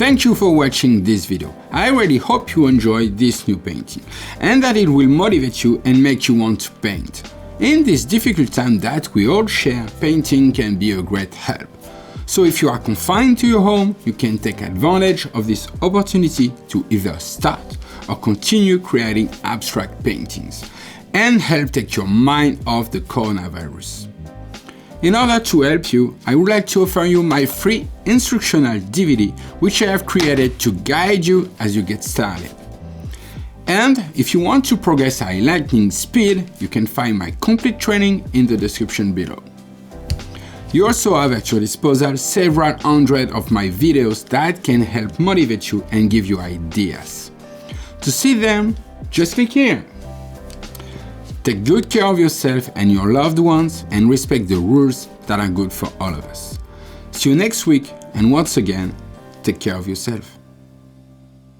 Thank you for watching this video. I really hope you enjoyed this new painting and that it will motivate you and make you want to paint. In this difficult time that we all share, painting can be a great help. So if you are confined to your home, you can take advantage of this opportunity to either start or continue creating abstract paintings and help take your mind off the coronavirus. In order to help you, I would like to offer you my free instructional DVD, which I have created to guide you as you get started. And if you want to progress at lightning speed, you can find my complete training in the description below. You also have at your disposal several hundred of my videos that can help motivate you and give you ideas. To see them, just click here. Take good care of yourself and your loved ones and respect the rules that are good for all of us. See you next week, and once again, take care of yourself.